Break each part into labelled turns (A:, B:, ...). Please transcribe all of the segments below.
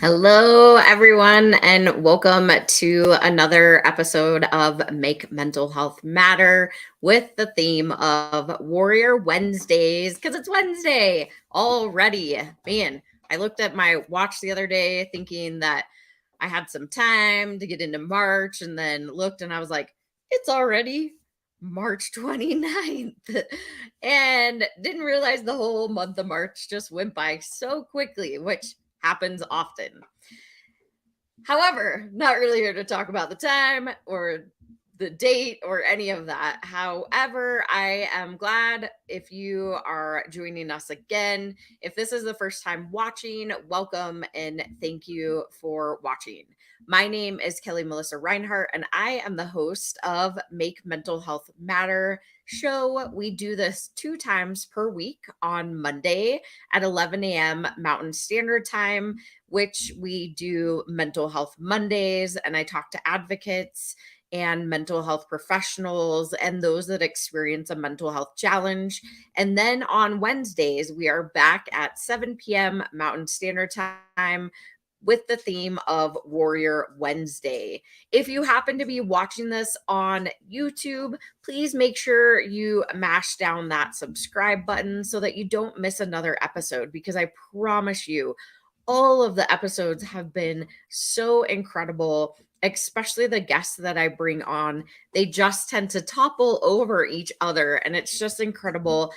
A: Hello, everyone, and welcome to another episode of Make Mental Health Matter with the theme of Warrior Wednesdays because it's Wednesday already. Man, I looked at my watch the other day thinking that I had some time to get into March and then looked and I was like, it's already March 29th. And didn't realize the whole month of March just went by so quickly, which happens often. However, not really here to talk about the time or the date or any of that. However, I am glad if you are joining us again. If this is the first time watching, welcome and thank you for watching. My name is Kelli Melissa Reinhardt, and I am the host of Make Mental Health Matter show. We do this 2 times per week on Monday at 11 a.m. Mountain Standard Time, which we do Mental Health Mondays, and I talk to advocates and mental health professionals and those that experience a mental health challenge. And then on Wednesdays, we are back at 7 p.m. Mountain Standard Time with the theme of Warrior Wednesday. If you happen to be watching this on YouTube, please make sure you mash down that subscribe button so that you don't miss another episode, because I promise you, all of the episodes have been so incredible, especially the guests that I bring on. They just tend to topple over each other, and it's just incredible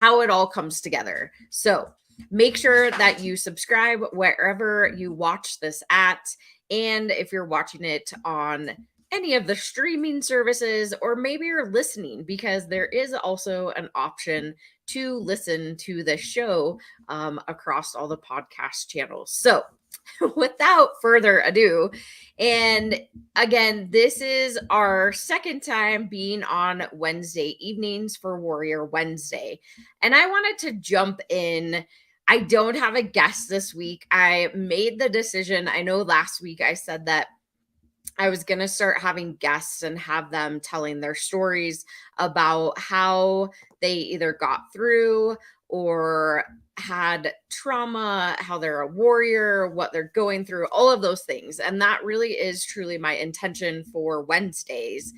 A: how it all comes together. So make sure that you subscribe wherever you watch this at. And if you're watching it on any of the streaming services, or maybe you're listening, because there is also an option to listen to the show across all the podcast channels. So, without further ado, and again, this is our second time being on Wednesday evenings for Warrior Wednesday. And I wanted to jump in. I don't have a guest this week. I made the decision. I know last week I said that I was going to start having guests and have them telling their stories about how they either got through or had trauma, how they're a warrior, what they're going through, all of those things. And that really is truly my intention for Wednesdays.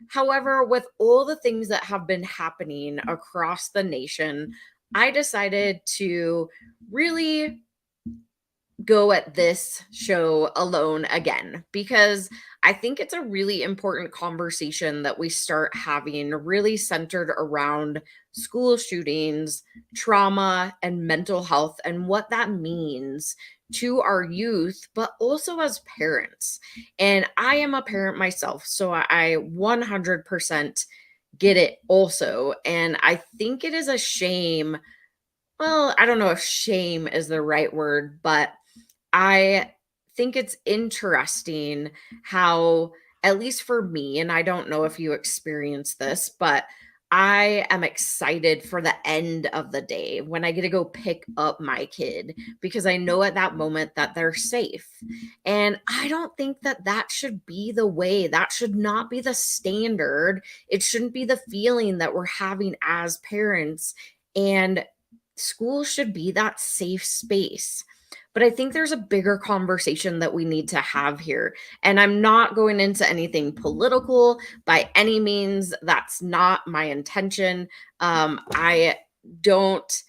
A: However, with all the things that have been happening across the nation, I decided to really go at this show alone again, because I think it's a really important conversation that we start having, really centered around school shootings, trauma, and mental health, and what that means to our youth, but also as parents. And I am a parent myself, so I 100% get it also. And I think it is a shame. Well, I don't know if shame is the right word, but I think it's interesting how, at least for me, and I don't know if you experience this, but I am excited for the end of the day when I get to go pick up my kid, because I know at that moment that they're safe. And I don't think that that should be the way. That should not be the standard. It shouldn't be the feeling that we're having as parents. And school should be that safe space. But I think there's a bigger conversation that we need to have here. And I'm not going into anything political by any means. That's not my intention. I don't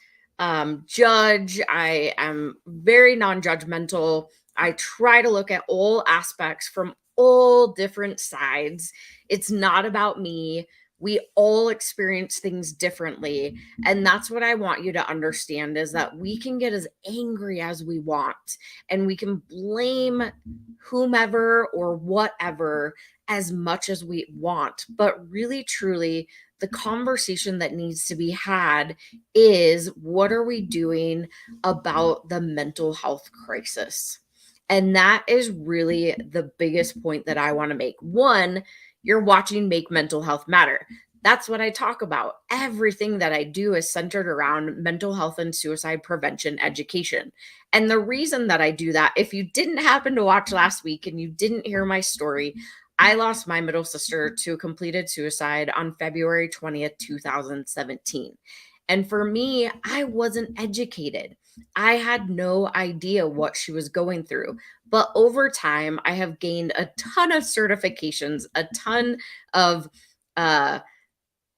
A: judge. I am very non judgmental. I try to look at all aspects from all different sides. It's not about me. We all experience things differently. And that's what I want you to understand, is that we can get as angry as we want and we can blame whomever or whatever as much as we want. But really, truly, the conversation that needs to be had is, what are we doing about the mental health crisis? And that is really the biggest point that I want to make. One, you're watching Make Mental Health Matter. That's what I talk about. Everything that I do is centered around mental health and suicide prevention education. And the reason that I do that, if you didn't happen to watch last week and you didn't hear my story, I lost my middle sister to completed suicide on February 20th, 2017. And for me, I wasn't educated. I had no idea what she was going through. But over time, I have gained a ton of certifications, a ton of uh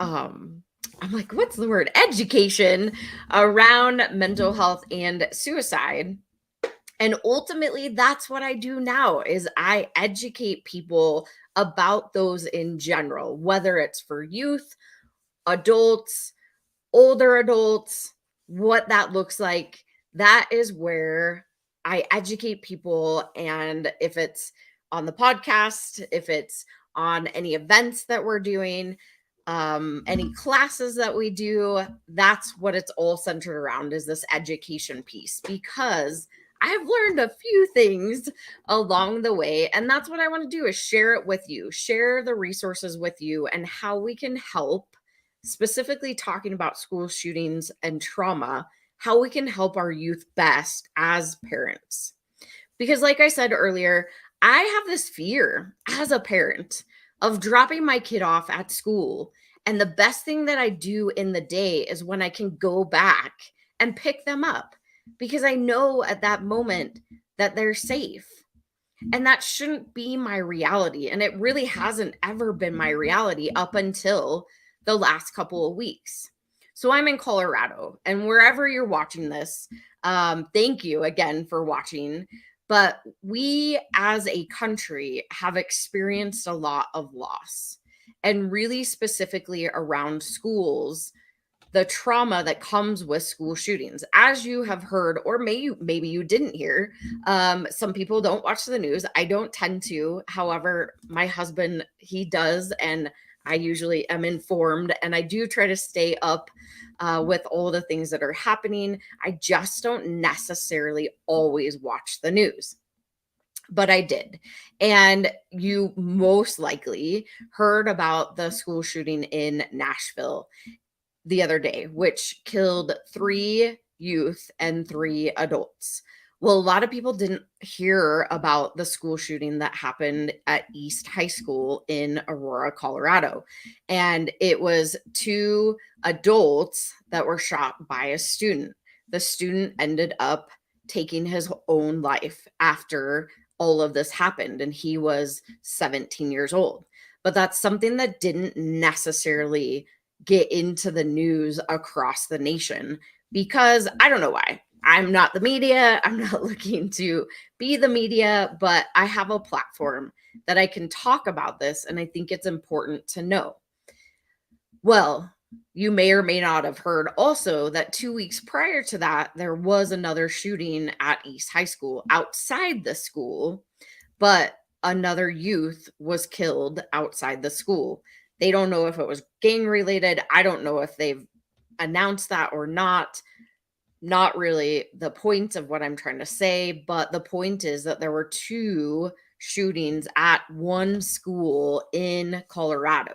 A: um I'm like, what's the word? Education around mental health and suicide. And ultimately, that's what I do now is I educate people about those in general, whether it's for youth, adults, older adults, what that looks like. That is where I educate people. And if it's on the podcast, if it's on any events that we're doing, any classes that we do, that's what it's all centered around is this education piece because I've learned a few things along the way. And that's what I want to do is share it with you, share the resources with you and how we can help, specifically talking about school shootings and trauma, how we can help our youth best as parents. Because, like I said earlier, I have this fear as a parent of dropping my kid off at school. And the best thing that I do in the day is when I can go back and pick them up because I know at that moment that they're safe. And that shouldn't be my reality. And it really hasn't ever been my reality up until the last couple of weeks. So I'm in Colorado, and wherever you're watching this, thank you again for watching. But we as a country have experienced a lot of loss, and really specifically around schools, the trauma that comes with school shootings. As you have heard, or maybe you didn't hear, some people don't watch the news. I don't tend to. However, my husband, he does, and I usually am informed, and I do try to stay up with all the things that are happening. I just don't necessarily always watch the news. But I did. And you most likely heard about the school shooting in Nashville the other day, which killed 3 youth and 3 adults. Well, a lot of people didn't hear about the school shooting that happened at East High School in Aurora, Colorado. And it was 2 adults that were shot by a student. The student ended up taking his own life after all of this happened, and he was 17 years old. But that's something that didn't necessarily get into the news across the nation because I don't know why. I'm not the media. I'm not looking to be the media, but I have a platform that I can talk about this. And I think it's important to know. Well, you may or may not have heard also that 2 weeks prior to that, there was another shooting at East High School outside the school, but another youth was killed outside the school. They don't know if it was gang related. I don't know if they've announced that or not. Not really the point of what I'm trying to say, but the point is that there were 2 shootings at one school in Colorado.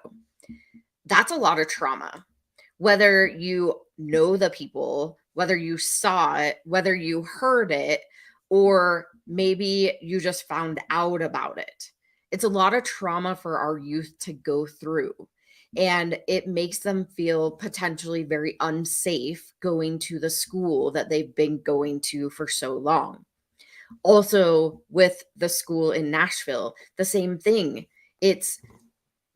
A: That's a lot of trauma. Whether you know the people, whether you saw it, whether you heard it, or maybe you just found out about it. It's a lot of trauma for our youth to go through. And it makes them feel potentially very unsafe going to the school that they've been going to for so long. Also, with the school in Nashville, the same thing. It's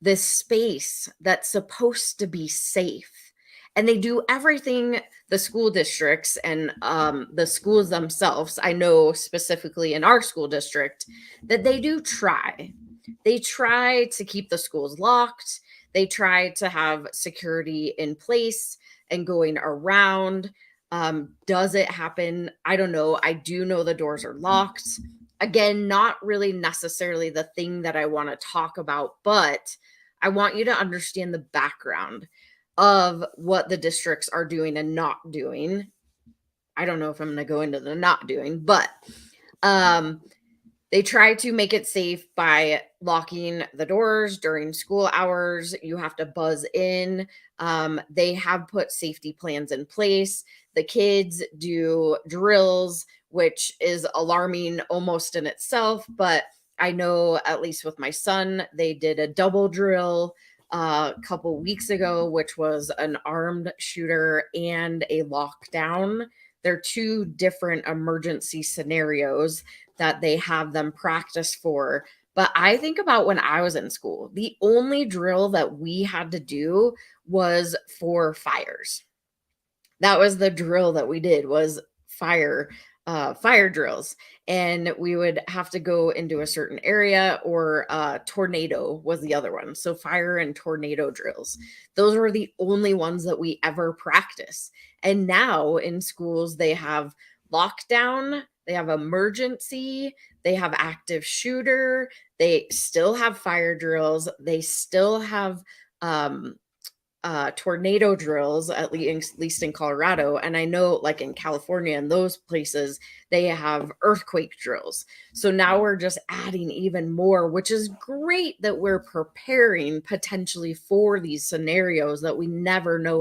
A: this space that's supposed to be safe. And they do everything, the school districts and the schools themselves. I know specifically in our school district that they do try. They try to keep the schools locked. They try to have security in place and going around. Does it happen? I don't know. I do know the doors are locked. Again, not really necessarily the thing that I want to talk about, but I want you to understand the background of what the districts are doing and not doing. I don't know if I'm going to go into the not doing, but they try to make it safe by locking the doors during school hours. You have to buzz in. They have put safety plans in place. The kids do drills, which is alarming almost in itself. But I know, at least with my son, they did a double drill a couple weeks ago, which was an armed shooter and a lockdown. they're two different emergency scenarios that they have them practice for. But I think about when I was in school, the only drill that we had to do was for fires. That was the drill that we did, was fire fire drills. And we would have to go into a certain area, or tornado was the other one. So fire and tornado drills, those were the only ones that we ever practice. And now in schools they have lockdown, they have emergency, they have active shooter, they still have fire drills, they still have um tornado drills, at least in Colorado. And I know, like in California and those places, they have earthquake drills. So now we're just adding even more, which is great that we're preparing potentially for these scenarios that we never know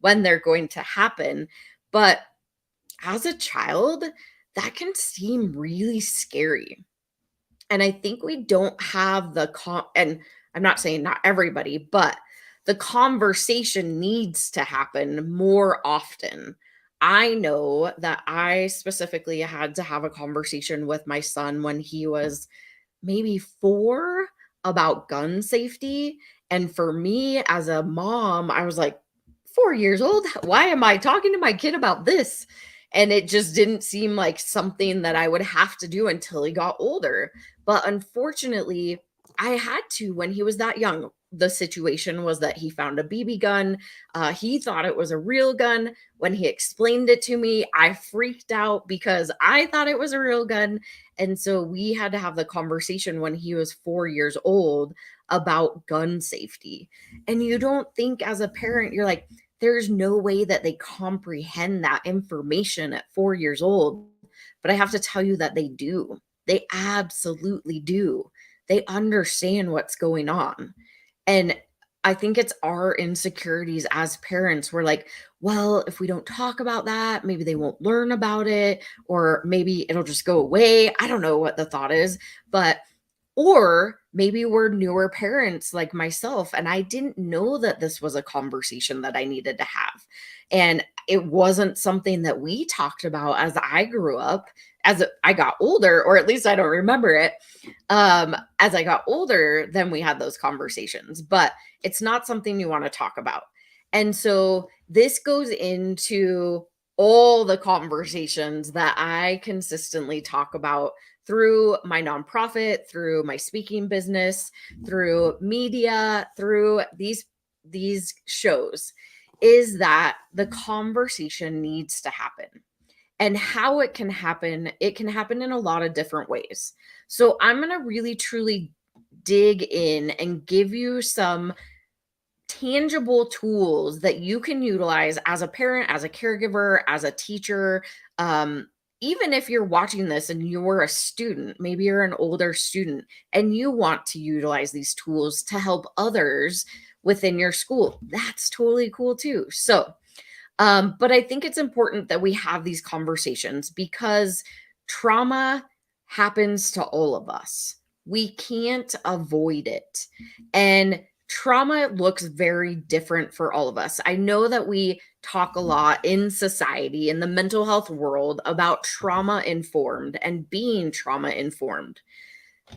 A: when they're going to happen. But as a child, that can seem really scary. And I think we don't have and I'm not saying not everybody, but the conversation needs to happen more often. I know that I specifically had to have a conversation with my son when he was maybe 4, about gun safety. And for me as a mom, I was like, 4 years old? Why am I talking to my kid about this? And it just didn't seem like something that I would have to do until he got older. But unfortunately, I had to when he was that young. The situation was that he found a BB gun. He thought it was a real gun. When he explained it to me, I freaked out because I thought it was a real gun. And so we had to have the conversation when he was 4 years old about gun safety. And you don't think as a parent, you're like, there's no way that they comprehend that information at 4 years old. But I have to tell you that they do. They absolutely do. They understand what's going on. And I think it's our insecurities as parents. We're like, well, if we don't talk about that, maybe they won't learn about it, or maybe it'll just go away. I don't know what the thought is, but or maybe we're newer parents like myself, and I didn't know that this was a conversation that I needed to have. And it wasn't something that we talked about as I grew up. As I got older, or at least I don't remember it. As I got older, then we had those conversations, but it's not something you want to talk about. And so this goes into all the conversations that I consistently talk about through my nonprofit, through my speaking business, through media, through these shows, is that the conversation needs to happen. And how it can happen in a lot of different ways. So I'm going to really truly dig in and give you some tangible tools that you can utilize as a parent, as a caregiver, as a teacher. Even if you're watching this and you're a student, maybe you're an older student and you want to utilize these tools to help others within your school, that's totally cool too. So, but I think it's important that we have these conversations because trauma happens to all of us. We can't avoid it. And trauma looks very different for all of us. I know that we talk a lot in society, in the mental health world, about trauma informed and being trauma informed.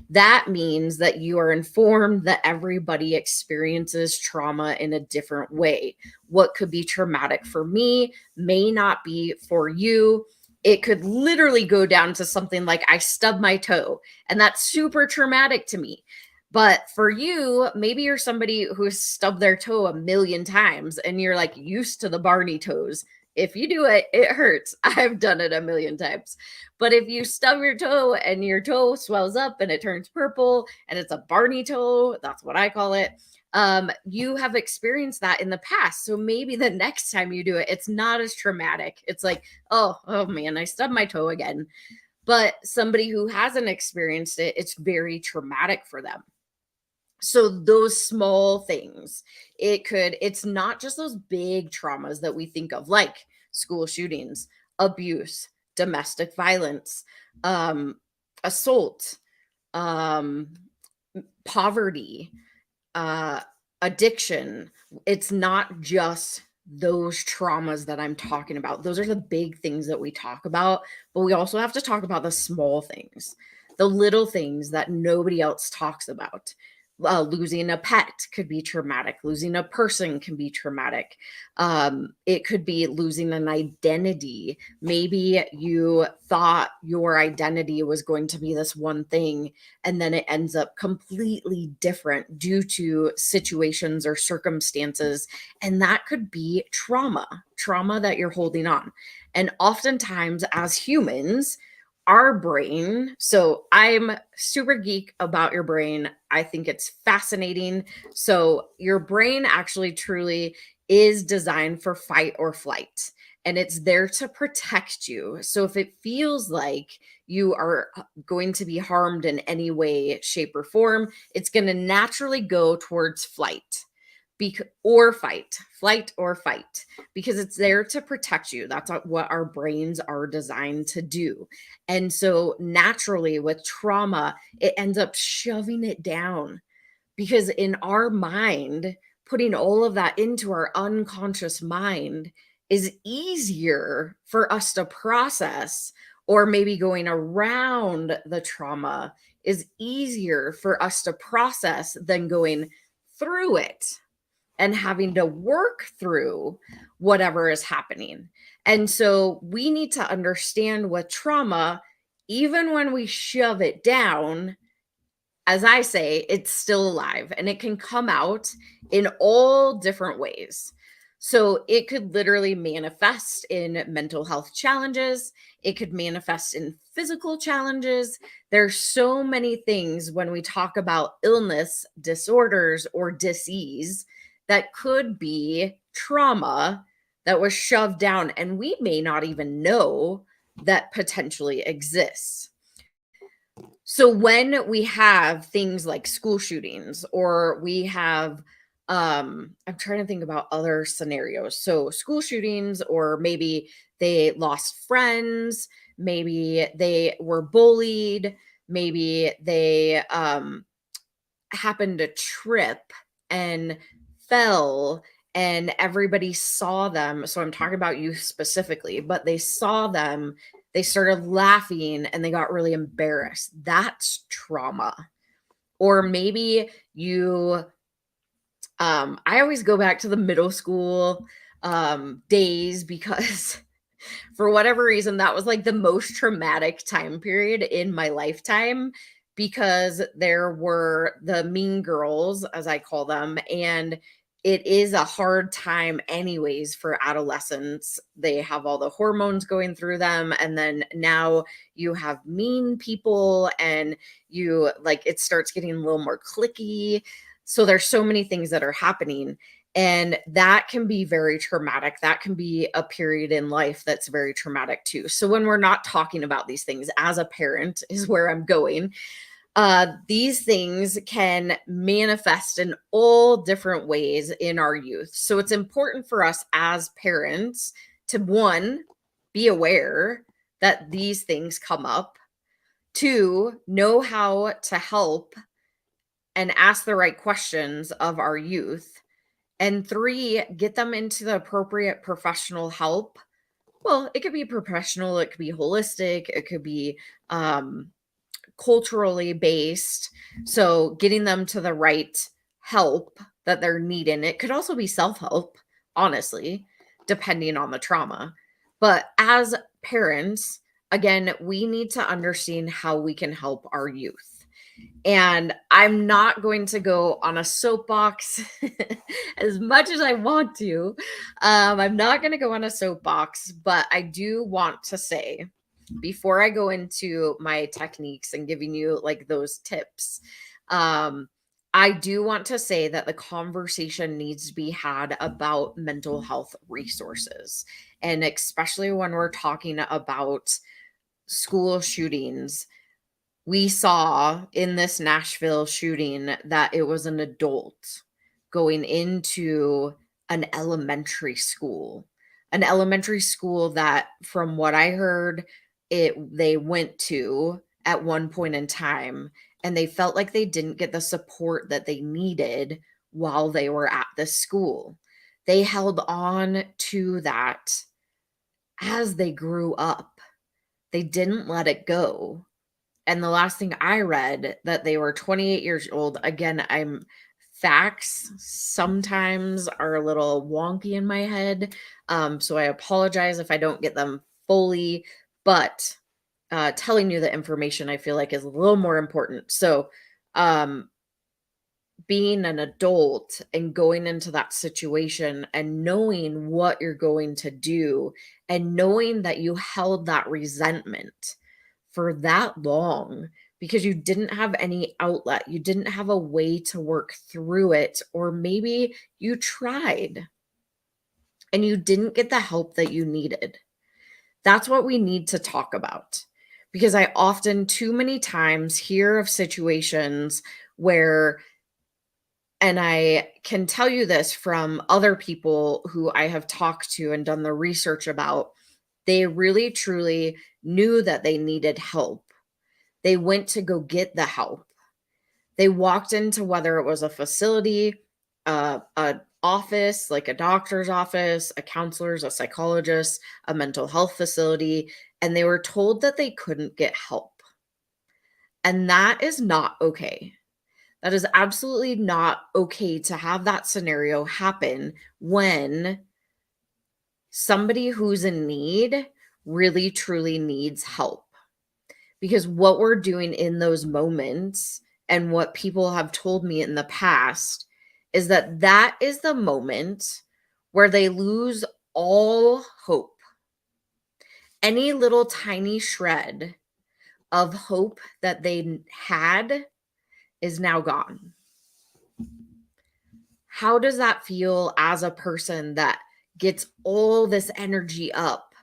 A: That means that you are informed that everybody experiences trauma in a different way. What could be traumatic for me may not be for you. It could literally go down to something like I stubbed my toe, and that's super traumatic to me. But for you, maybe you're somebody who has stubbed their toe a million times and you're like used to the Barney toes. If you do it, it hurts. I've done it a million times. But if you stub your toe and your toe swells up and it turns purple and it's a Barney toe, that's what I call it. You have experienced that in the past. So maybe the next time you do it, it's not as traumatic. It's like, oh man, I stubbed my toe again. But somebody who hasn't experienced it, it's very traumatic for them. So those small things, it's not just those big traumas that we think of, like school shootings, abuse, domestic violence, um, assault, um, poverty, uh, addiction. It's not just those traumas that I'm talking about. Those are the big things that we talk about, but we also have to talk about the small things, the little things that nobody else talks about. Losing a pet could be traumatic. Losing a person can be traumatic. It could be losing an identity. Maybe you thought your identity was going to be this one thing, and then it ends up completely different due to situations or circumstances. And that could be trauma that you're holding on. And oftentimes, as humans, our brain, so I'm super geek about your brain. I think it's fascinating. So, your brain actually truly is designed for fight or flight, and it's there to protect you. So, if it feels like you are going to be harmed in any way, shape, or form, it's going to naturally go towards flight or flight or fight, because it's there to protect you. That's what our brains are designed to do. And so naturally with trauma, it ends up shoving it down, because in our mind, putting all of that into our unconscious mind is easier for us to process, or maybe going around the trauma is easier for us to process than going through it and having to work through whatever is happening. And so we need to understand with trauma, even when we shove it down, as I say, it's still alive and it can come out in all different ways. So it could literally manifest in mental health challenges. It could manifest in physical challenges. There's so many things when we talk about illness, disorders, or disease that could be trauma that was shoved down, and we may not even know that potentially exists. So when we have things like school shootings, or we have I'm trying to think about other scenarios. So school shootings, or maybe they lost friends, maybe they were bullied, maybe they happened to trip and fell, and everybody saw them. So I'm talking about youth specifically, but they saw them, they started laughing, and they got really embarrassed. That's trauma. Or maybe you I always go back to the middle school days, because for whatever reason, that was like the most traumatic time period in my lifetime, because there were the mean girls, as I call them, and it is a hard time, anyways, for adolescents. They have all the hormones going through them, and then now you have mean people, and you like it starts getting a little more clicky. So there's so many things that are happening, and that can be very traumatic. That can be a period in life that's very traumatic too. So when we're not talking about these things as a parent, is where I'm going. These things can manifest in all different ways in our youth. So it's important for us as parents to, one, be aware that these things come up, two, know how to help and ask the right questions of our youth, and three, get them into the appropriate professional help. Well, it could be professional, it could be holistic, it could be culturally based. So getting them to the right help that they're needing. It could also be self-help, honestly, depending on the trauma. But as parents, again, we need to understand how we can help our youth. And I'm not going to go on a soapbox as much as I want to. I'm not going to go on a soapbox, but I do want to say, before I go into my techniques and giving you like those tips, I do want to say that the conversation needs to be had about mental health resources. And especially when we're talking about school shootings, we saw in this Nashville shooting that it was an adult going into an elementary school that, from what I heard, they went to at one point in time, and they felt like they didn't get the support that they needed while they were at this school. they held on to that as they grew up. They didn't let it go. And the last thing I read that they were 28 years old. Again, facts sometimes are a little wonky in my head. So I apologize if I don't get them fully, but telling you the information I feel like is a little more important. So being an adult and going into that situation and knowing what you're going to do and knowing that you held that resentment for that long because you didn't have any outlet, you didn't have a way to work through it, or maybe you tried and you didn't get the help that you needed. That's what we need to talk about, because I often, too many times, hear of situations where, and I can tell you this from other people who I have talked to and done the research about, they really truly knew that they needed help. They went to go get the help. They walked into, whether it was a facility, a office, like a doctor's office, a counselor's, a psychologist, a mental health facility, and they were told that they couldn't get help. And that is not okay. That is absolutely not okay to have that scenario happen when somebody who's in need really truly needs help. Because what we're doing in those moments, and what people have told me in the past, is that that is the moment where they lose all hope. Any little tiny shred of hope that they had is now gone. How does that feel as a person that gets all this energy up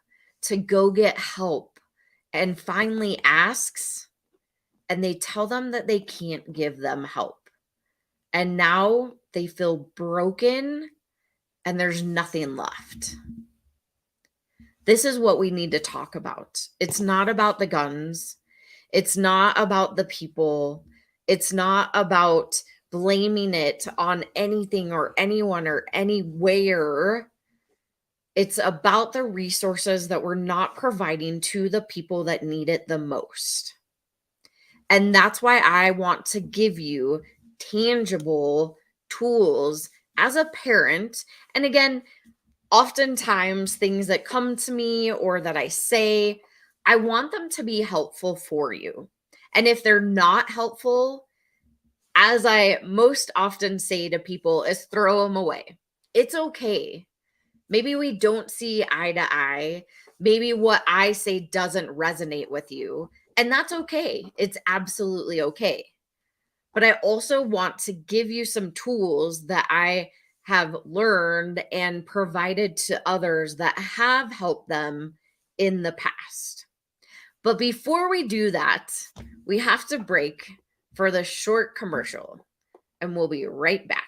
A: to go get help and finally asks, and they tell them that they can't give them help? And now they feel broken and there's nothing left. This is what we need to talk about. It's not about the guns. It's not about the people. It's not about blaming it on anything or anyone or anywhere. It's about the resources that we're not providing to the people that need it the most. And that's why I want to give you tangible tools as a parent. And again, oftentimes things that come to me or that I say, I want them to be helpful for you. And if they're not helpful, as I most often say to people, is throw them away. It's okay. Maybe we don't see eye to eye. Maybe what I say doesn't resonate with you. And that's okay. It's absolutely okay. But I also want to give you some tools that I have learned and provided to others that have helped them in the past. But before we do that, we have to break for the short commercial, and we'll be right back.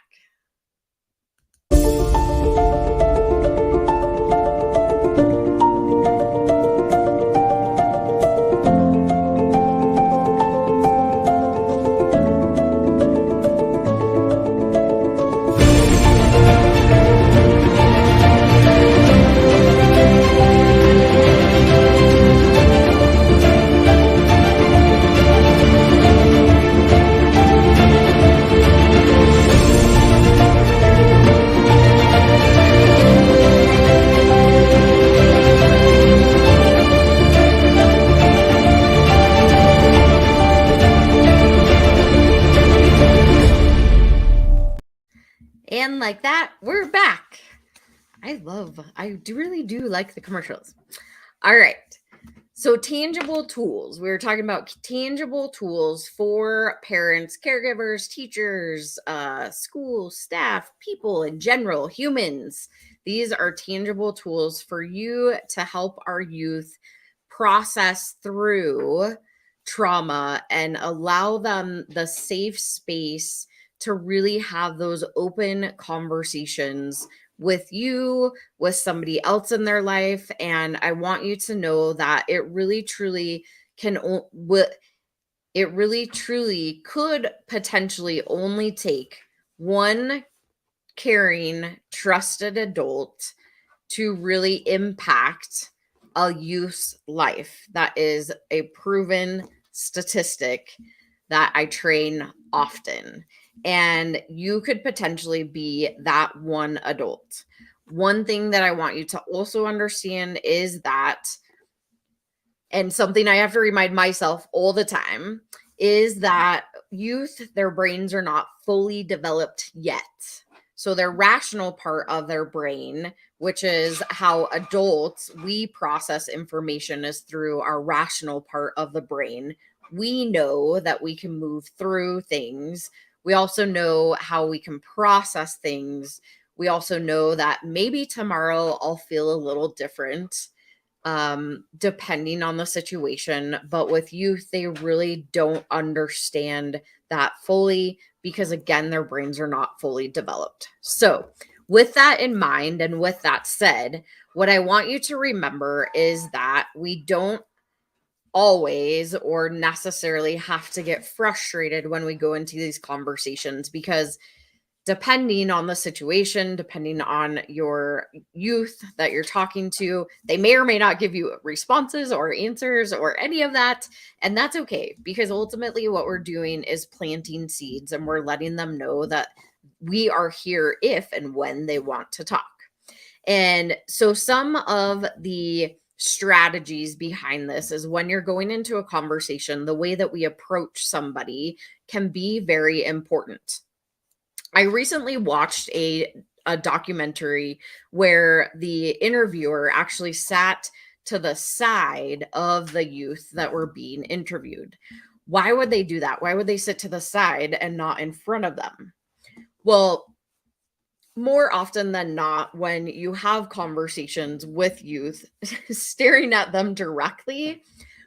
A: And like that, we're back. I really do like the commercials. All right. So tangible tools. We were talking about tangible tools for parents, caregivers, teachers, school staff, people in general, humans. These are tangible tools for you to help our youth process through trauma and allow them the safe space to really have those open conversations with you, with somebody else in their life. And I want you to know that it really truly it really truly could potentially only take one caring, trusted adult to really impact a youth's life. That is a proven statistic that I train often. And you could potentially be that one adult. One thing that I want you to also understand is that, and something I have to remind myself all the time, is that youth, their brains are not fully developed yet. So their rational part of their brain, which is how adults we process information, is through our rational part of the brain. We know that we can move through things. We also know how we can process things. We also know that maybe tomorrow I'll feel a little different, depending on the situation. But with youth, they really don't understand that fully because, again, their brains are not fully developed. So, with that in mind, and with that said, what I want you to remember is that we don't always or necessarily have to get frustrated when we go into these conversations, because depending on the situation, depending on your youth that you're talking to, they may or may not give you responses or answers or any of that. And that's okay, because ultimately what we're doing is planting seeds, and we're letting them know that we are here if and when they want to talk. And so some of the strategies behind this is, when you're going into a conversation, the way that we approach somebody can be very important. I recently watched a documentary where the interviewer actually sat to the side of the youth that were being interviewed. Why would they do that? Why would they sit to the side and not in front of them? Well, more often than not, when you have conversations with youth, staring at them directly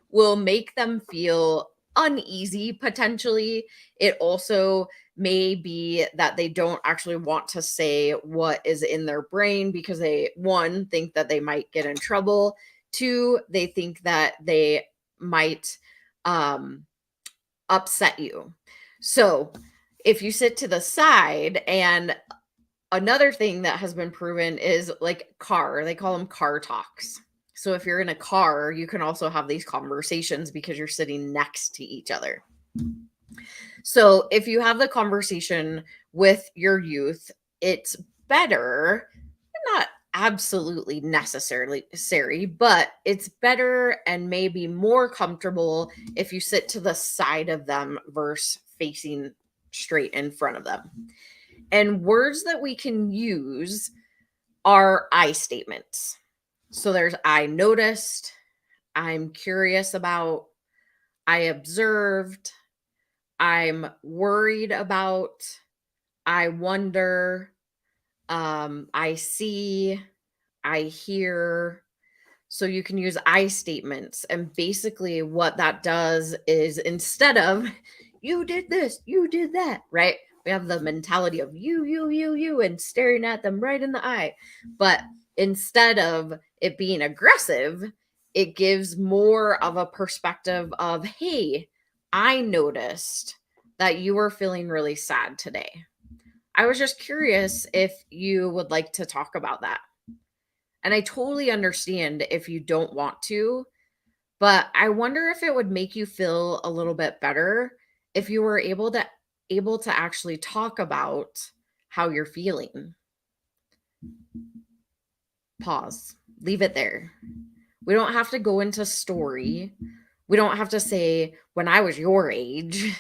A: will make them feel uneasy potentially. It also may be that they don't actually want to say what is in their brain, because they, one, think that they might get in trouble. Two, they think that they might upset you. So if you sit to the side, and another thing that has been proven is like they call them car talks. So if you're in a car, you can also have these conversations because you're sitting next to each other. So if you have the conversation with your youth, it's better, not absolutely necessary, but it's better and maybe more comfortable if you sit to the side of them versus facing straight in front of them. And words that we can use are I statements. So there's I noticed, I'm curious about, I observed, I'm worried about, I wonder, I see, I hear. So you can use I statements. And basically, what that does is, instead of you did this, you did that, right? We have the mentality of you, and staring at them right in the eye. But instead of it being aggressive, it gives more of a perspective of, hey, I noticed that you were feeling really sad today. I was just curious if you would like to talk about that. And I totally understand if you don't want to, but I wonder if it would make you feel a little bit better if you were able to actually talk about how you're feeling. Pause. Leave it there. We don't have to go into story. We don't have to say, when I was your age,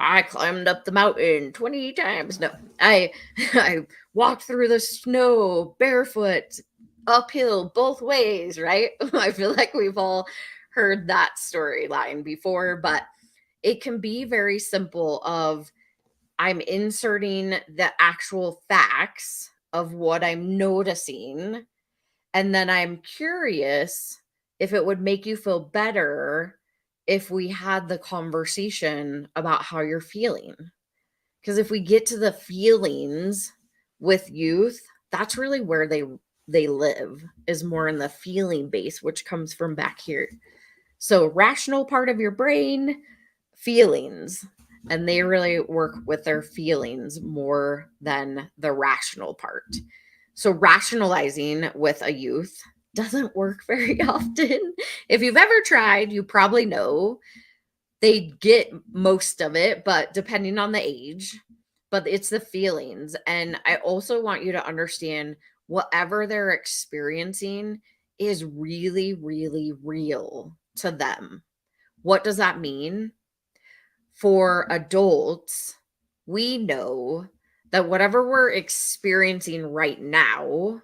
A: I climbed up the mountain 20 times. No, I I walked through the snow barefoot uphill both ways, right? I feel like we've all heard that storyline before, but it can be very simple of, I'm inserting the actual facts of what I'm noticing, and then I'm curious if it would make you feel better if we had the conversation about how you're feeling. Because if we get to the feelings with youth, that's really where they live, is more in the feeling base, which comes from back here. So rational part of your brain, feelings. and they really work with their feelings more than the rational part. So, rationalizing with a youth doesn't work very often. If you've ever tried, you probably know they get most of it, but depending on the age, but it's the feelings. And I also want you to understand whatever they're experiencing is really, really real to them. What does that mean? For adults, we know that whatever we're experiencing right now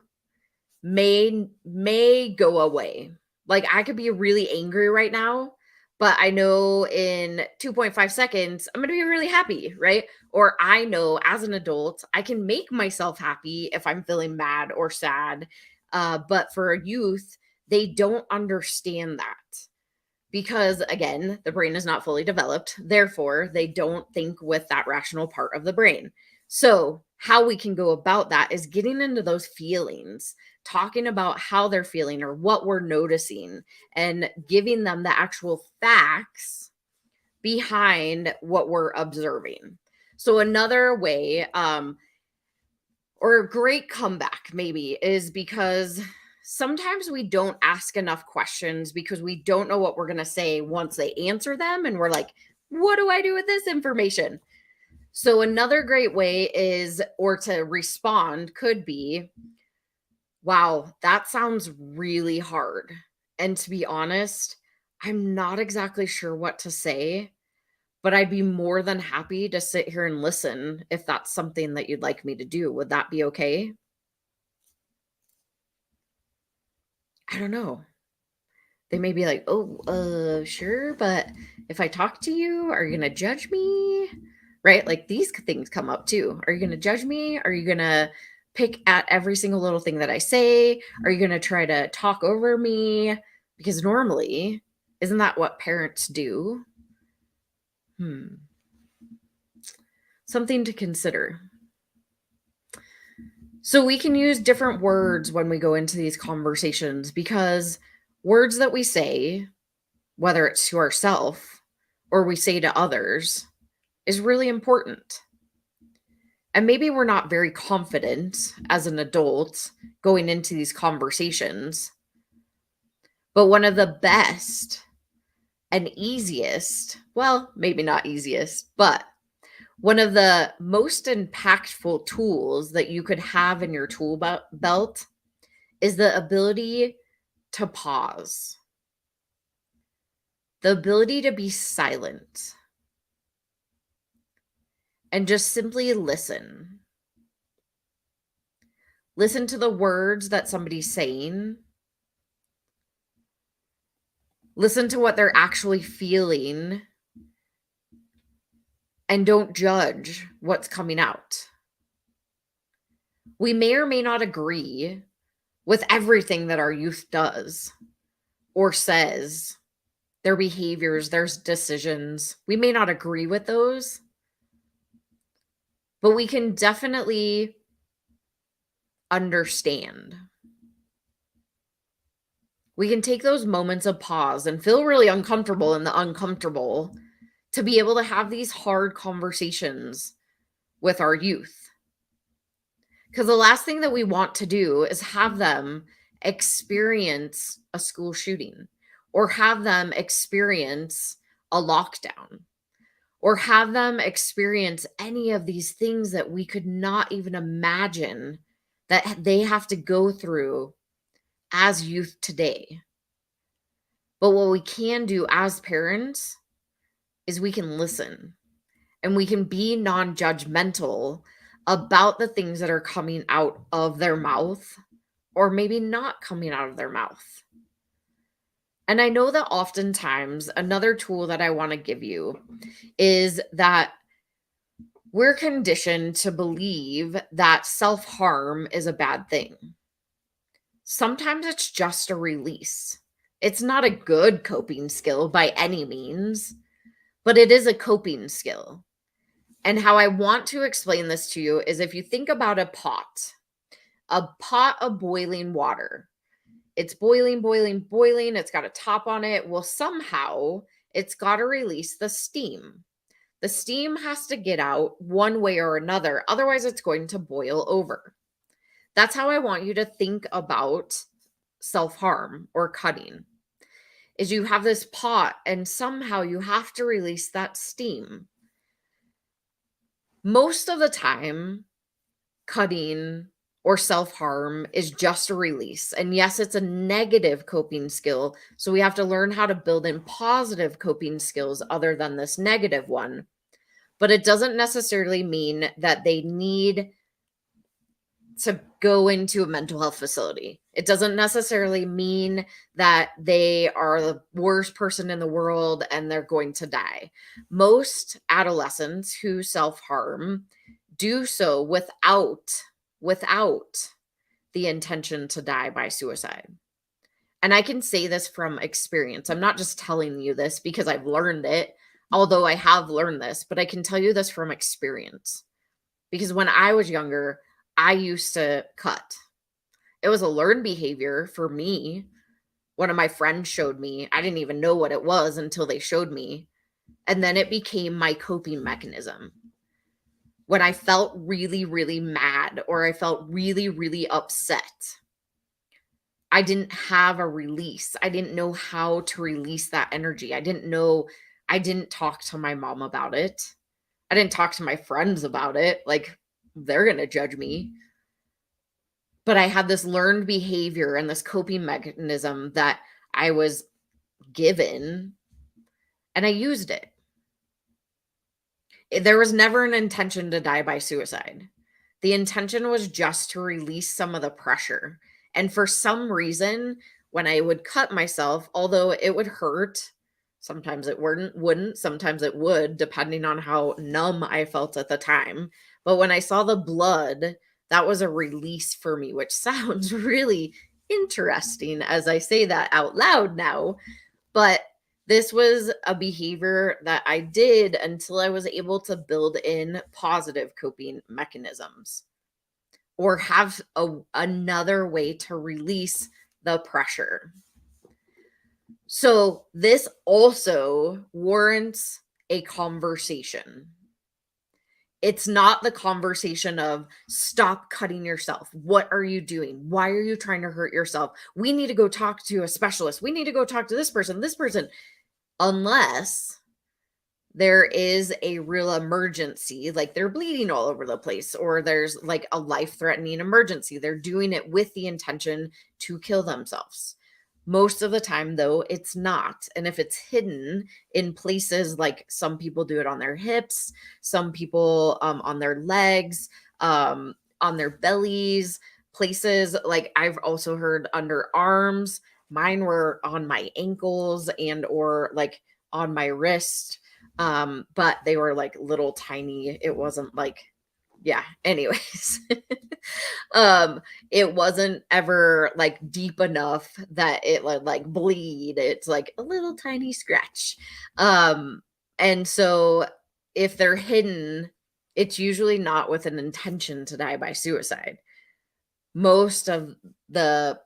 A: may go away. Like, I could be really angry right now, but I know in 2.5 seconds I'm going to be really happy, right? Or I know as an adult I can make myself happy if I'm feeling mad or sad. But for a youth, they don't understand that because, again, the brain is not fully developed. Therefore, they don't think with that rational part of the brain. So, how we can go about that is getting into those feelings, talking about how they're feeling or what we're noticing, and giving them the actual facts behind what we're observing. So, another way, or a great comeback maybe, is because sometimes we don't ask enough questions because we don't know what we're going to say once they answer them. And we're like, what do I do with this information? So, another great way is, or to respond could be, wow, that sounds really hard. And to be honest, I'm not exactly sure what to say, but I'd be more than happy to sit here and listen if that's something that you'd like me to do. Would that be okay? I don't know. They may be like, "Oh, sure, but if I talk to you, are you gonna judge me?" Right? Like, these things come up too. Are you gonna judge me? Are you gonna pick at every single little thing that I say? Are you gonna try to talk over me? Because normally, isn't that what parents do? Hmm. Something to consider. So we can use different words when we go into these conversations because words that we say, whether it's to ourselves or we say to others, is really important. And maybe we're not very confident as an adult going into these conversations, but one of the best and easiest, well, maybe not easiest, but one of the most impactful tools that you could have in your tool belt is the ability to pause, the ability to be silent and just simply listen. Listen to the words that somebody's saying. Listen to what they're actually feeling and don't judge what's coming out. We may or may not agree with everything that our youth does or says, their behaviors, their decisions. We may not agree with those, but we can definitely understand. We can take those moments of pause and feel really uncomfortable in the uncomfortable to be able to have these hard conversations with our youth. Because the last thing that we want to do is have them experience a school shooting or have them experience a lockdown or have them experience any of these things that we could not even imagine that they have to go through as youth today. But what we can do as parents is we can listen and we can be non-judgmental about the things that are coming out of their mouth or maybe not coming out of their mouth. And I know that oftentimes another tool that I want to give you is that we're conditioned to believe that self-harm is a bad thing. Sometimes it's just a release. It's not a good coping skill by any means, but it is a coping skill. And how I want to explain this to you is if you think about a pot of boiling water. It's boiling, boiling, boiling. It's got a top on it. Well, somehow it's got to release the steam. The steam has to get out one way or another. Otherwise, it's going to boil over. That's how I want you to think about self-harm or cutting. Is you have this pot and somehow you have to release that steam. Most of the time, cutting or self-harm is just a release. And yes, it's a negative coping skill. So we have to learn how to build in positive coping skills other than this negative one. But it doesn't necessarily mean that they need to go into a mental health facility. It doesn't necessarily mean that they are the worst person in the world and they're going to die. Most adolescents who self-harm do so without the intention to die by suicide. And I can say this from experience. I'm not just telling you this because I've learned it, although I have learned this, but I can tell you this from experience. Because when I was younger, I used to cut. It was a learned behavior for me. One of my friends showed me. I didn't even know what it was until they showed me. And then it became my coping mechanism. When I felt really, really mad or I felt really, really upset, I didn't have a release. I didn't know how to release that energy. I didn't talk to my mom about it. I didn't talk to my friends about it. Like, they're going to judge me. But I had this learned behavior and this coping mechanism that I was given, and I used it. There was never an intention to die by suicide. The intention was just to release some of the pressure. And for some reason, when I would cut myself, although it would hurt, sometimes it wouldn't, sometimes it would, depending on how numb I felt at the time. But when I saw the blood, that was a release for me, which sounds really interesting as I say that out loud now. But this was a behavior that I did until I was able to build in positive coping mechanisms or have another way to release the pressure. So this also warrants a conversation. It's not the conversation of stop cutting yourself. What are you doing? Why are you trying to hurt yourself? We need to go talk to a specialist. We need to go talk to this person, unless there is a real emergency, like they're bleeding all over the place, or there's like a life-threatening emergency. They're doing it with the intention to kill themselves. Most of the time, though, it's not. And if it's hidden in places like some people do it on their hips, some people on their legs, on their bellies, places like I've also heard under arms. Mine were on my ankles and or like on my wrist. But they were like little tiny. It wasn't like, yeah, anyways. It wasn't ever like deep enough that it like bleed. It's like a little tiny scratch. And so if they're hidden, it's usually not with an intention to die by suicide. Most of the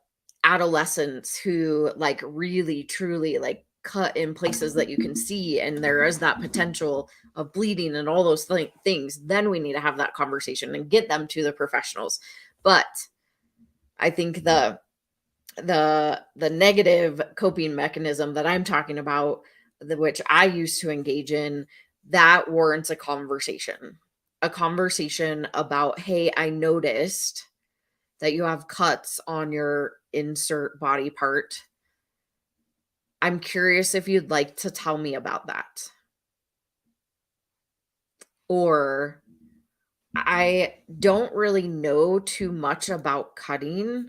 A: adolescents who like really truly like cut in places that you can see and there is that potential of bleeding and all those things, then we need to have that conversation and get them to the professionals. But I think the negative coping mechanism that I'm talking about, which I used to engage in, that warrants a conversation about, hey, I noticed that you have cuts on your insert body part. I'm curious if you'd like to tell me about that. Or I don't really know too much about cutting.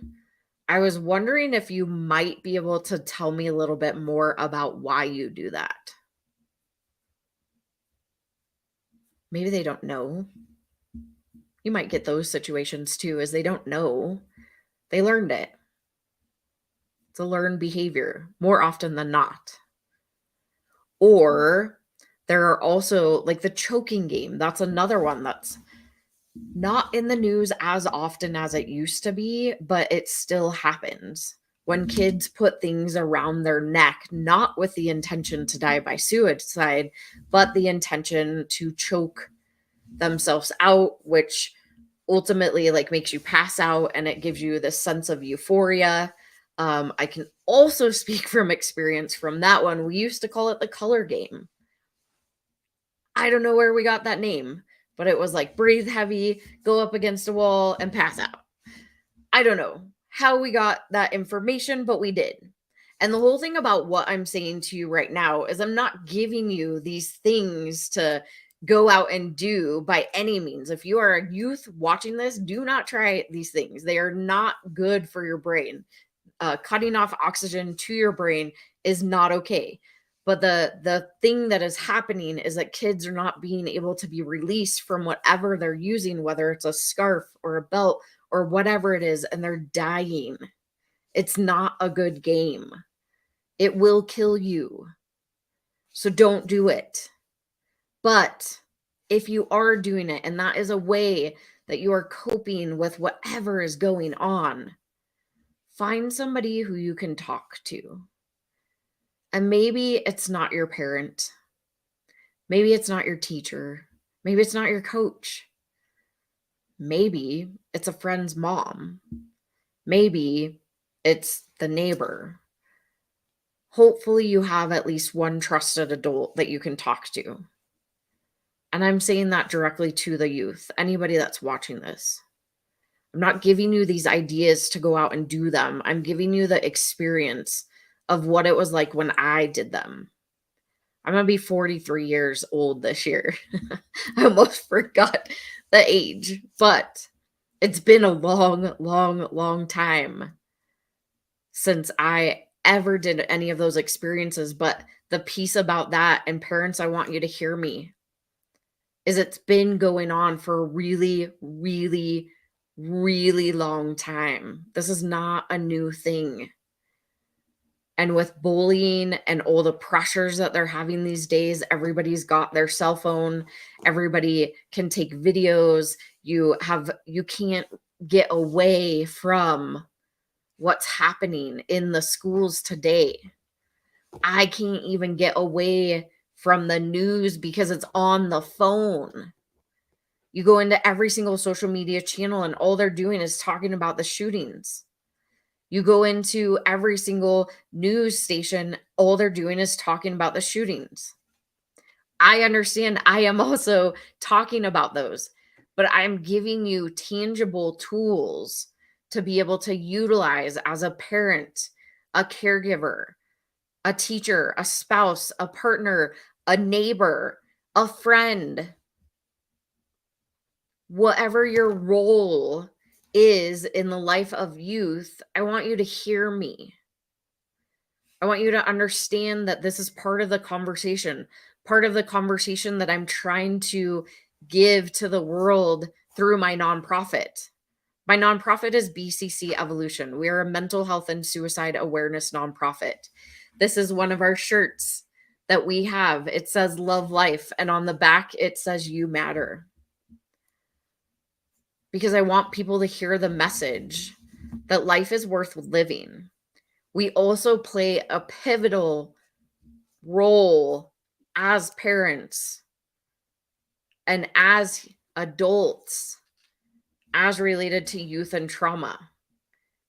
A: I was wondering if you might be able to tell me a little bit more about why you do that. Maybe they don't know. You might get those situations too, as they don't know. They learned it. It's a learned behavior more often than not. Or there are also like the choking game. That's another one that's not in the news as often as it used to be, but it still happens when kids put things around their neck, not with the intention to die by suicide, but the intention to choke themselves out, which ultimately like makes you pass out and it gives you this sense of euphoria. I can also speak from experience from that one. We used to call it the color game. I don't know where we got that name, but it was like breathe heavy, go up against a wall, and pass out. I don't know how we got that information, but we did. And the whole thing about what I'm saying to you right now is I'm not giving you these things to go out and do by any means. If you are a youth watching this, do not try these things. They are not good for your brain. Cutting off oxygen to your brain is not okay. But the thing that is happening is that kids are not being able to be released from whatever they're using, whether it's a scarf or a belt or whatever it is, and they're dying. It's not a good game. It will kill you. So don't do it. But if you are doing it, and that is a way that you are coping with whatever is going on, find somebody who you can talk to. And maybe it's not your parent. Maybe it's not your teacher. Maybe it's not your coach. Maybe it's a friend's mom. Maybe it's the neighbor. Hopefully you have at least one trusted adult that you can talk to. And I'm saying that directly to the youth, anybody that's watching this. I'm not giving you these ideas to go out and do them. I'm giving you the experience of what it was like when I did them. I'm going to be 43 years old this year. I almost forgot the age, but it's been a long, long, long time since I ever did any of those experiences. But the piece about that, and parents, I want you to hear me, is it's been going on for a really, really, really long time. This is not a new thing. And with bullying and all the pressures that they're having these days, everybody's got their cell phone. Everybody can take videos. You can't get away from what's happening in the schools today. I can't even get away from the news because it's on the phone. You go into every single social media channel and all they're doing is talking about the shootings. You go into every single news station, all they're doing is talking about the shootings. I understand I am also talking about those, but I'm giving you tangible tools to be able to utilize as a parent, a caregiver, a teacher, a spouse, a partner, a neighbor, a friend. Whatever your role is in the life of youth, I want you to hear me. I want you to understand that this is part of the conversation that I'm trying to give to the world through my nonprofit. My nonprofit is BCC Evolution. We are a mental health and suicide awareness nonprofit. This is one of our shirts that we have. It says Love Life, and on the back it says You Matter. Because I want people to hear the message that life is worth living. We also play a pivotal role as parents and as adults as related to youth and trauma.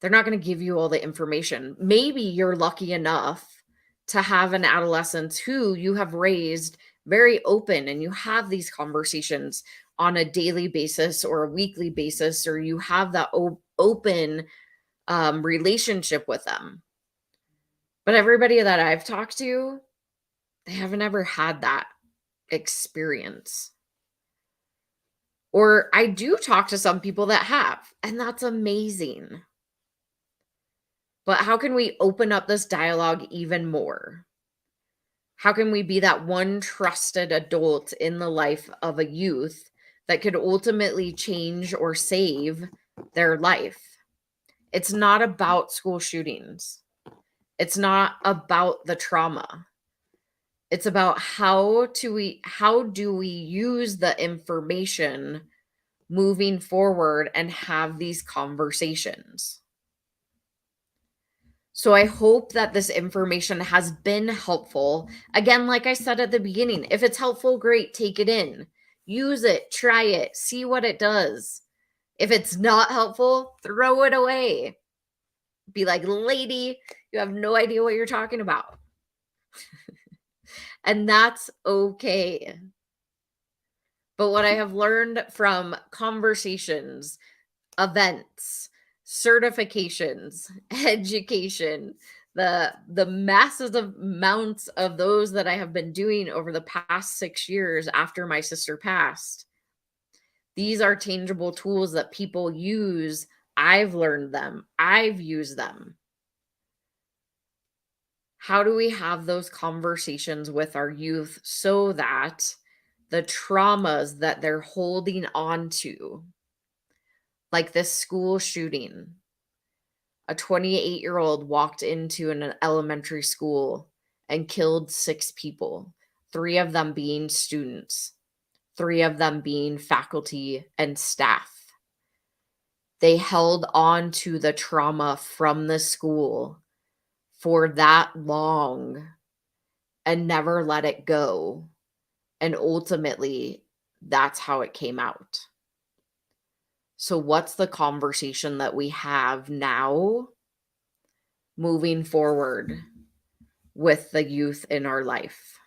A: They're not going to give you all the information. Maybe you're lucky enough to have an adolescent who you have raised very open and you have these conversations on a daily basis or a weekly basis, or you have that open relationship with them. But everybody that I've talked to, they haven't ever had that experience. Or I do talk to some people that have, and that's amazing. But how can we open up this dialogue even more? How can we be that one trusted adult in the life of a youth that could ultimately change or save their life? It's not about school shootings. It's not about the trauma. It's about how do we use the information moving forward and have these conversations. So I hope that this information has been helpful. Again, like I said at the beginning, if it's helpful, great, take it in. Use it, try it, see what it does. If it's not helpful, throw it away. Be like, lady, you have no idea what you're talking about. And that's okay. But what I have learned from conversations, events, certifications, education, the massive amounts of those that I have been doing over the past 6 years after my sister passed. These are tangible tools that people use. I've learned them. I've used them. How do we have those conversations with our youth so that the traumas that they're holding on to, like this school shooting, a 28-year-old walked into an elementary school and killed 6 people, 3 of them being students, 3 of them being faculty and staff. They held on to the trauma from the school for that long and never let it go. And ultimately, that's how it came out. So, what's the conversation that we have now moving forward with the youth in our life?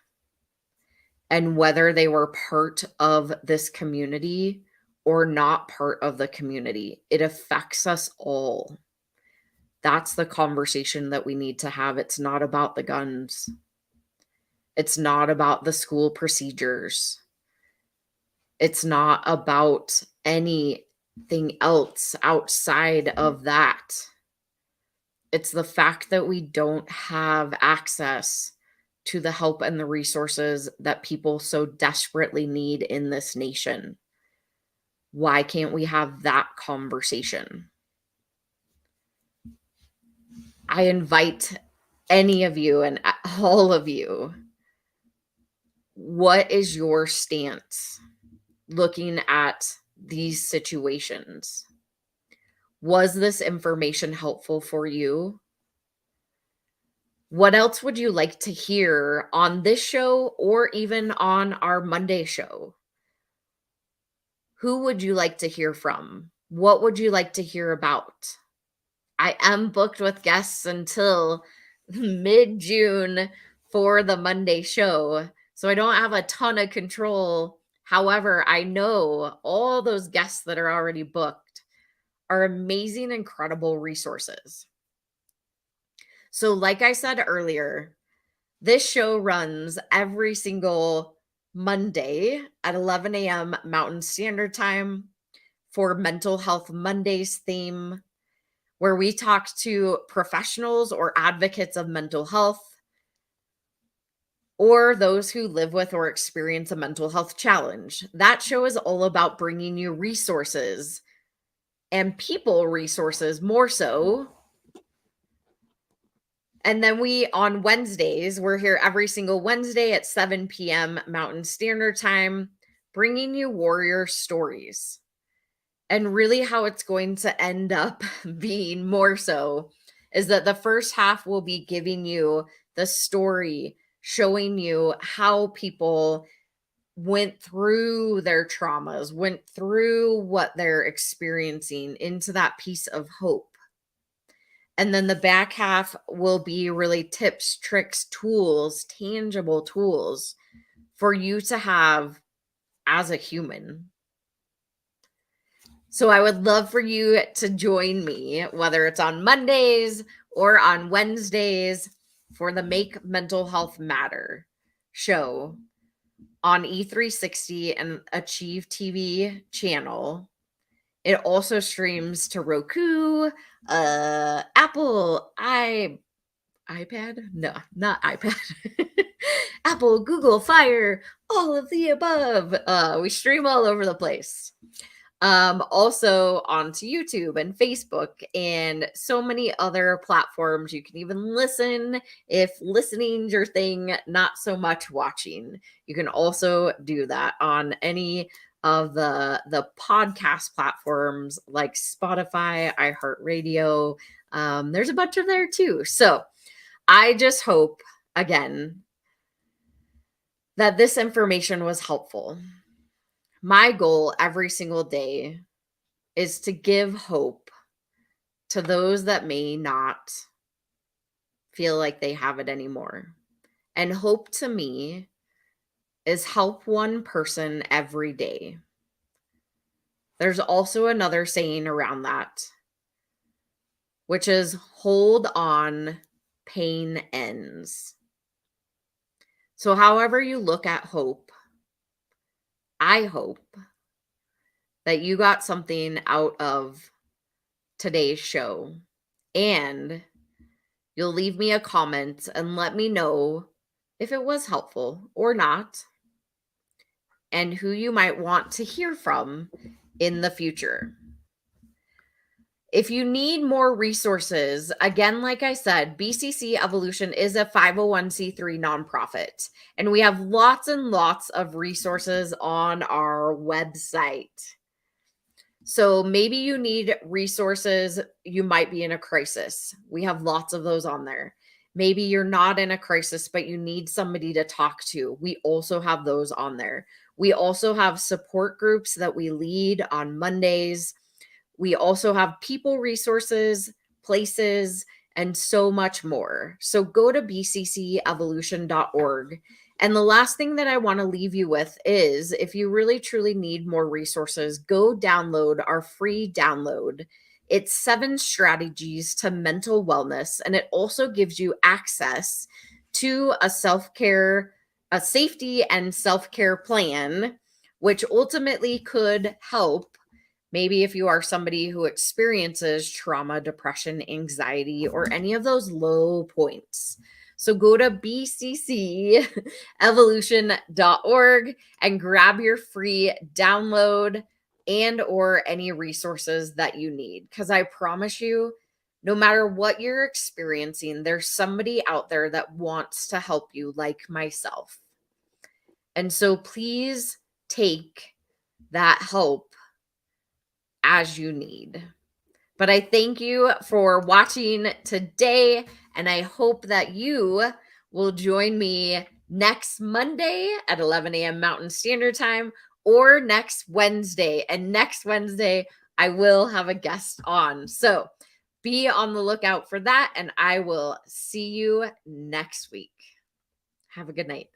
A: And whether they were part of this community or not part of the community, it affects us all. That's the conversation that we need to have. It's not about the guns. It's not about the school procedures. It's not about anything else outside of that. It's the fact that we don't have access to the help and the resources that people so desperately need in this nation. Why can't we have that conversation? I invite any of you and all of you, what is your stance looking at these situations? Was this information helpful for you? What else would you like to hear on this show or even on our Monday show? Who would you like to hear from? What would you like to hear about? I am booked with guests until mid-June for the Monday show, so I don't have a ton of control. However, I know all those guests that are already booked are amazing, incredible resources. So, like I said earlier, this show runs every single Monday at 11 a.m. Mountain Standard Time for Mental Health Mondays theme, where we talk to professionals or advocates of mental health or those who live with or experience a mental health challenge. That show is all about bringing you resources and people resources more so. And then on Wednesdays, we're here every single Wednesday at 7 p.m. Mountain Standard Time, bringing you warrior stories. And really how it's going to end up being more so is that the first half will be giving you the story, showing you how people went through their traumas, went through what they're experiencing into that piece of hope. And then the back half will be really tips, tricks, tools, tangible tools for you to have as a human. So I would love for you to join me, whether it's on Mondays or on Wednesdays, for the Make Mental Health Matter show on E360 and Achieve TV channel. It also streams to Roku, Apple, iPad? No, not iPad. Apple, Google, Fire, all of the above. We stream all over the place. Also onto YouTube and Facebook and so many other platforms. You can even listen if listening's your thing, not so much watching. You can also do that on any of the podcast platforms like Spotify, iHeartRadio. There's a bunch of there too. So I just hope, again, that this information was helpful. My goal every single day is to give hope to those that may not feel like they have it anymore. And hope to me is help one person every day. There's also another saying around that, which is hold on, pain ends. So, however you look at hope, I hope that you got something out of today's show, and you'll leave me a comment and let me know if it was helpful or not, and who you might want to hear from in the future. If you need more resources, again, like I said, BCC Evolution is a 501c3 nonprofit, and we have lots and lots of resources on our website. So maybe you need resources. You might be in a crisis. We have lots of those on there. Maybe you're not in a crisis, but you need somebody to talk to. We also have those on there. We also have support groups that we lead on Mondays. We also have people resources, places, and so much more. So go to bccevolution.org. And the last thing that I want to leave you with is if you really truly need more resources, go download our free download. It's 7 strategies to mental wellness, and it also gives you access to a safety and self-care plan, which ultimately could help. Maybe if you are somebody who experiences trauma, depression, anxiety, or any of those low points. So go to bccevolution.org and grab your free download and or any resources that you need. Because I promise you, no matter what you're experiencing, there's somebody out there that wants to help you, like myself. And so please take that help as you need. But I thank you for watching today, and I hope that you will join me next Monday at 11 a.m. Mountain Standard Time or next Wednesday. And next Wednesday, I will have a guest on. So be on the lookout for that, and I will see you next week. Have a good night.